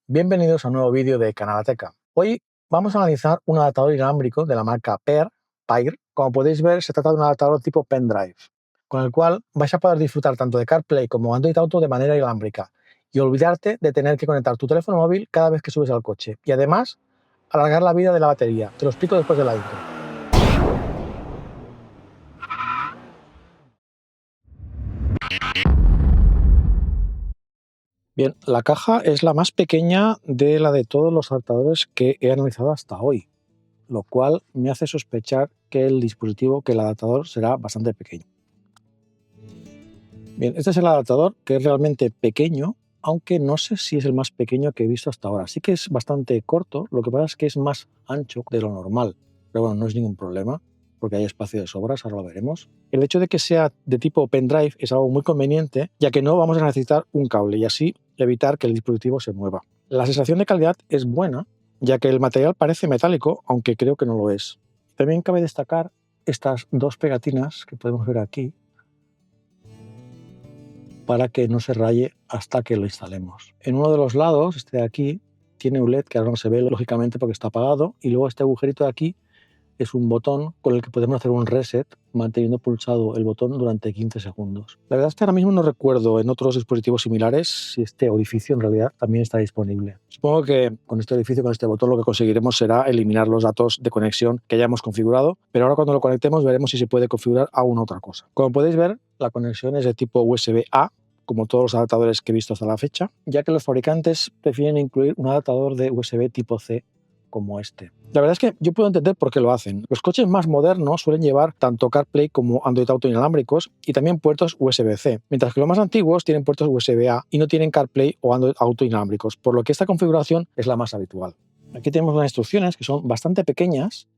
Bienvenidos a un nuevo vídeo de Canalateca. Hoy vamos a analizar un adaptador inalámbrico de la marca Pair. Como podéis ver, se trata de un adaptador tipo pendrive, con el cual vais a poder disfrutar tanto de CarPlay como Android Auto de manera inalámbrica y olvidarte de tener que conectar tu teléfono móvil cada vez que subes al coche. Y además, alargar la vida de la batería. Te lo explico después de la intro. Bien, la caja es la más pequeña de la de todos los adaptadores que he analizado hasta hoy, lo cual me hace sospechar que el adaptador será bastante pequeño. Bien, este es el adaptador, que es realmente pequeño, aunque no sé si es el más pequeño que he visto hasta ahora. Sí que es bastante corto, lo que pasa es que es más ancho de lo normal, pero bueno, no es ningún problema, porque hay espacio de sobras, ahora lo veremos. El hecho de que sea de tipo pendrive es algo muy conveniente, ya que no vamos a necesitar un cable y así evitar que el dispositivo se mueva. La sensación de calidad es buena, ya que el material parece metálico, aunque creo que no lo es. También cabe destacar estas dos pegatinas que podemos ver aquí, para que no se raye hasta que lo instalemos. En uno de los lados, este de aquí, tiene un LED que ahora no se ve lógicamente porque está apagado, y luego este agujerito de aquí es un botón con el que podemos hacer un reset manteniendo pulsado el botón durante 15 segundos. La verdad es que ahora mismo no recuerdo en otros dispositivos similares si este orificio en realidad también está disponible. Supongo que con este orificio, con este botón, lo que conseguiremos será eliminar los datos de conexión que hayamos configurado, pero ahora cuando lo conectemos veremos si se puede configurar alguna otra cosa. Como podéis ver, la conexión es de tipo USB-A, como todos los adaptadores que he visto hasta la fecha, ya que los fabricantes prefieren incluir un adaptador de USB tipo C como este. La verdad es que yo puedo entender por qué lo hacen. Los coches más modernos suelen llevar tanto CarPlay como Android Auto inalámbricos y también puertos USB-C, mientras que los más antiguos tienen puertos USB-A y no tienen CarPlay o Android Auto inalámbricos, por lo que esta configuración es la más habitual. Aquí tenemos unas instrucciones que son bastante pequeñas,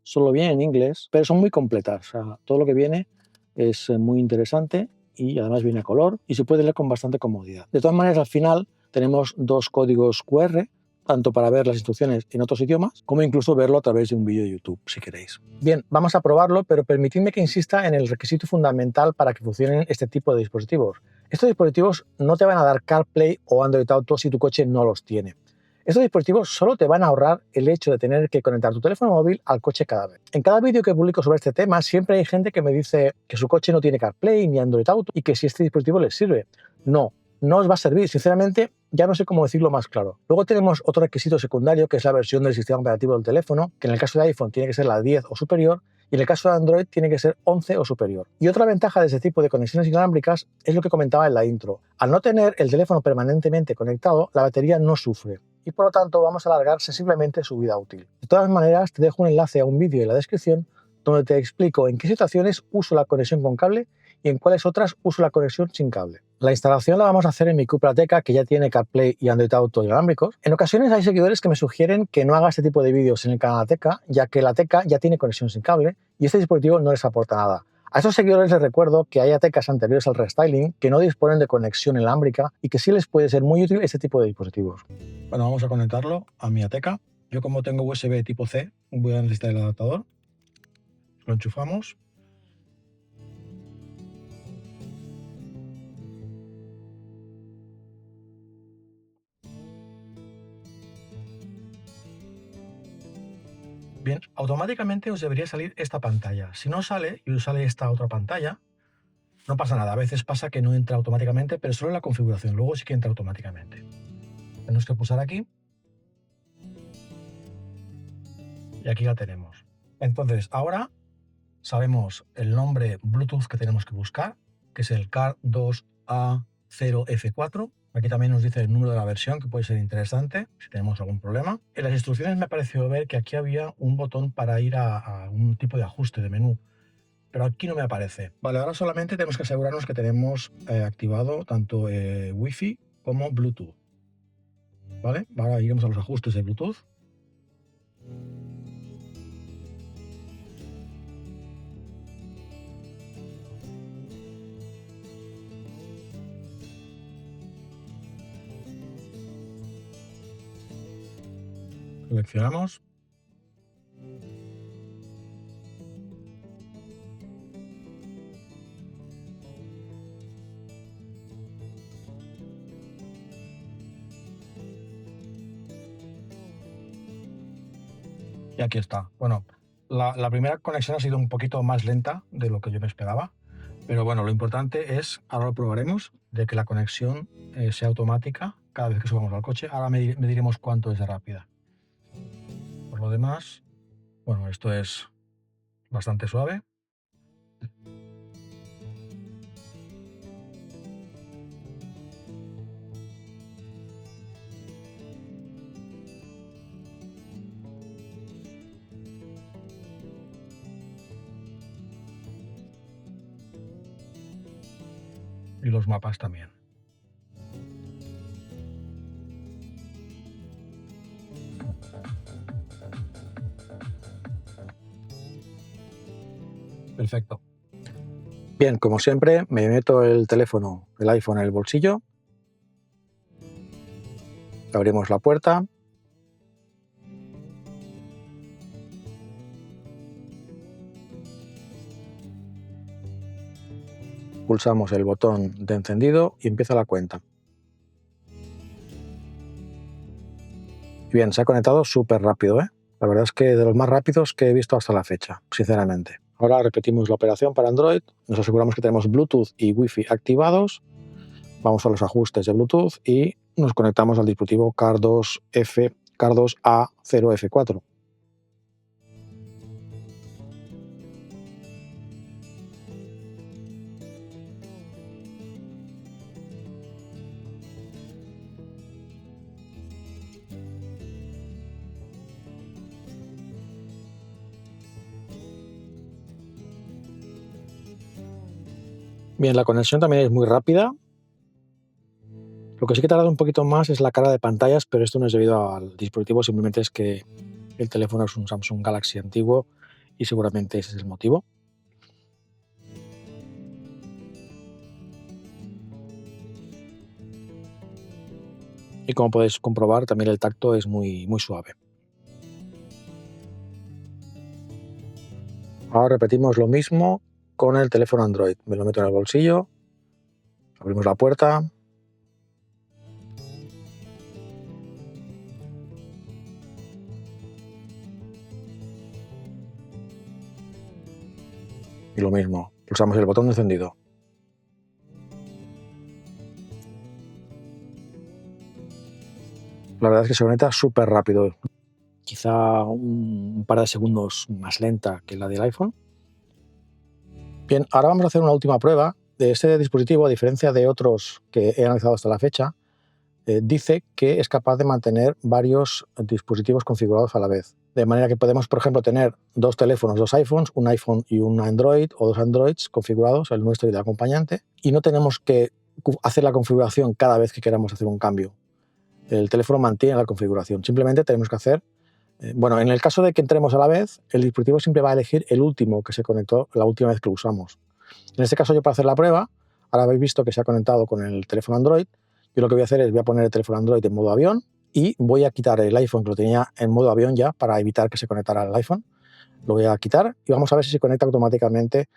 solo vienen en inglés, pero son muy completas. O sea, todo lo que viene es muy interesante y además viene a color y se puede leer con bastante comodidad. De todas maneras, al final tenemos dos códigos QR, tanto para ver las instrucciones en otros idiomas, como incluso verlo a través de un vídeo de YouTube, si queréis. Bien, vamos a probarlo, pero permitidme que insista en el requisito fundamental para que funcionen este tipo de dispositivos. Estos dispositivos no te van a dar CarPlay o Android Auto si tu coche no los tiene. Estos dispositivos solo te van a ahorrar el hecho de tener que conectar tu teléfono móvil al coche cada vez. En cada vídeo que publico sobre este tema siempre hay gente que me dice que su coche no tiene CarPlay ni Android Auto y que si este dispositivo les sirve. No os va a servir. Sinceramente, ya no sé cómo decirlo más claro. Luego tenemos otro requisito secundario, que es la versión del sistema operativo del teléfono, que en el caso de iPhone tiene que ser la 10 o superior, y en el caso de Android tiene que ser 11 o superior. Y otra ventaja de este tipo de conexiones inalámbricas es lo que comentaba en la intro. Al no tener el teléfono permanentemente conectado, la batería no sufre y por lo tanto vamos a alargar sensiblemente su vida útil. De todas maneras, te dejo un enlace a un vídeo en la descripción donde te explico en qué situaciones uso la conexión con cable y en cuáles otras uso la conexión sin cable. La instalación la vamos a hacer en mi Cuprateca, que ya tiene CarPlay y Android Auto inalámbricos. En ocasiones hay seguidores que me sugieren que no haga este tipo de vídeos en el canal Teca, ya que la Teca ya tiene conexión sin cable y este dispositivo no les aporta nada. A esos seguidores les recuerdo que hay Atecas anteriores al restyling que no disponen de conexión inalámbrica y que sí les puede ser muy útil este tipo de dispositivos. Bueno, vamos a conectarlo a mi Ateca. Yo, como tengo USB tipo C, voy a necesitar el adaptador. Lo enchufamos. Bien, automáticamente os debería salir esta pantalla. Si no sale y os sale esta otra pantalla, no pasa nada. A veces pasa que no entra automáticamente, pero solo en la configuración. Luego sí que entra automáticamente. Tenemos que pulsar aquí. Y aquí la tenemos. Entonces, ahora sabemos el nombre Bluetooth que tenemos que buscar, que es el CAR2A0F4. Aquí también nos dice el número de la versión, que puede ser interesante si tenemos algún problema. En las instrucciones me pareció ver que aquí había un botón para ir a un tipo de ajuste de menú, pero aquí no me aparece. Vale, ahora solamente tenemos que asegurarnos que tenemos activado tanto Wi-Fi como Bluetooth. Vale, ahora iremos a los ajustes de Bluetooth. Seleccionamos. aquí está. Bueno, la primera conexión ha sido un poquito más lenta de lo que yo me esperaba, pero bueno, lo importante es, ahora lo probaremos, de que la conexión sea automática cada vez que subamos al coche. Ahora mediremos cuánto es de rápida. Por lo demás, bueno, esto es bastante suave. Y los mapas también. Perfecto. Bien, como siempre, me meto el teléfono, el iPhone en el bolsillo. Abrimos la puerta. Pulsamos el botón de encendido y empieza la cuenta. Bien, se ha conectado súper rápido, ¿eh? La verdad es que de los más rápidos que he visto hasta la fecha, sinceramente. Ahora repetimos la operación para Android, nos aseguramos que tenemos Bluetooth y Wi-Fi activados, vamos a los ajustes de Bluetooth y nos conectamos al dispositivo Car2A0F4. Bien, la conexión también es muy rápida. Lo que sí que tarda un poquito más es la carga de pantallas, pero esto no es debido al dispositivo, simplemente es que el teléfono es un Samsung Galaxy antiguo y seguramente ese es el motivo. Y como podéis comprobar, también el tacto es muy suave. Ahora repetimos lo mismo con el teléfono Android. Me lo meto en el bolsillo, abrimos la puerta. Y lo mismo, pulsamos el botón de encendido. La verdad es que se conecta súper rápido. Quizá un par de segundos más lenta que la del iPhone. Bien, ahora vamos a hacer una última prueba de este dispositivo. A diferencia de otros que he analizado hasta la fecha, dice que es capaz de mantener varios dispositivos configurados a la vez. De manera que podemos, por ejemplo, tener dos teléfonos, dos iPhones, un iPhone y un Android, o dos Androids configurados, el nuestro y el acompañante, y no tenemos que hacer la configuración cada vez que queramos hacer un cambio. El teléfono mantiene la configuración. Simplemente tenemos que hacer, bueno, en el caso de que entremos a la vez, el dispositivo siempre va a elegir el último que se conectó la última vez que lo usamos. En este caso, yo para hacer la prueba, ahora habéis visto que se ha conectado con el teléfono Android. Yo lo que voy a hacer es voy a poner el teléfono Android en modo avión y voy a quitar el iPhone, que lo tenía en modo avión ya, para evitar que se conectara al iPhone. Lo voy a quitar y vamos a ver si se conecta automáticamente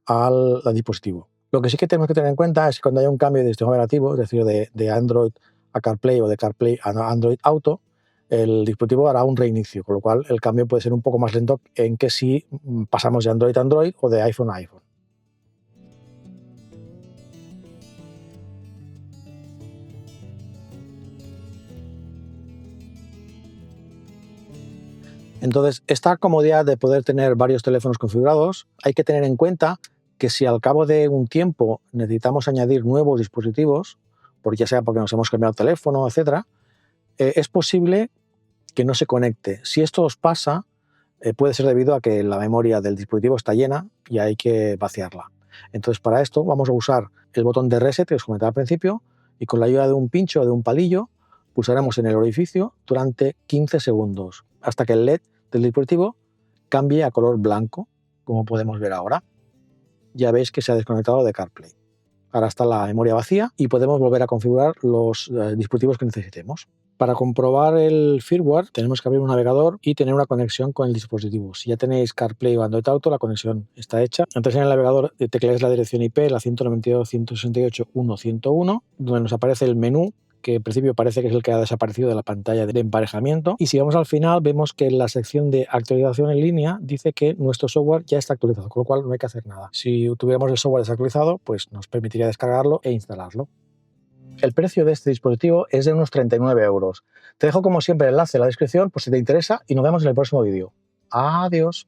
al dispositivo. Lo que sí que tenemos que tener en cuenta es que cuando haya un cambio de sistema operativo, es decir, de Android a CarPlay o de CarPlay a Android Auto, el dispositivo hará un reinicio, con lo cual el cambio puede ser un poco más lento en que si pasamos de Android a Android o de iPhone a iPhone. Entonces, esta comodidad de poder tener varios teléfonos configurados, hay que tener en cuenta que si al cabo de un tiempo necesitamos añadir nuevos dispositivos, ya sea porque nos hemos cambiado el teléfono, etcétera, es posible que no se conecte. Si esto os pasa, puede ser debido a que la memoria del dispositivo está llena y hay que vaciarla. Entonces, para esto vamos a usar el botón de reset que os comentaba al principio y con la ayuda de un pincho o de un palillo pulsaremos en el orificio durante 15 segundos hasta que el LED del dispositivo cambie a color blanco, como podemos ver ahora. Ya veis que se ha desconectado de CarPlay. Ahora está la memoria vacía y podemos volver a configurar los dispositivos que necesitemos. Para comprobar el firmware tenemos que abrir un navegador y tener una conexión con el dispositivo. Si ya tenéis CarPlay o Android Auto, la conexión está hecha. Entonces en el navegador tecleáis la dirección IP, la 192.168.1.101, donde nos aparece el menú que en principio parece que es el que ha desaparecido de la pantalla de emparejamiento. Y si vamos al final, vemos que en la sección de actualización en línea dice que nuestro software ya está actualizado, con lo cual no hay que hacer nada. Si tuviéramos el software desactualizado, pues nos permitiría descargarlo e instalarlo. El precio de este dispositivo es de unos 39 euros. Te dejo como siempre el enlace en la descripción por si te interesa y nos vemos en el próximo vídeo. Adiós.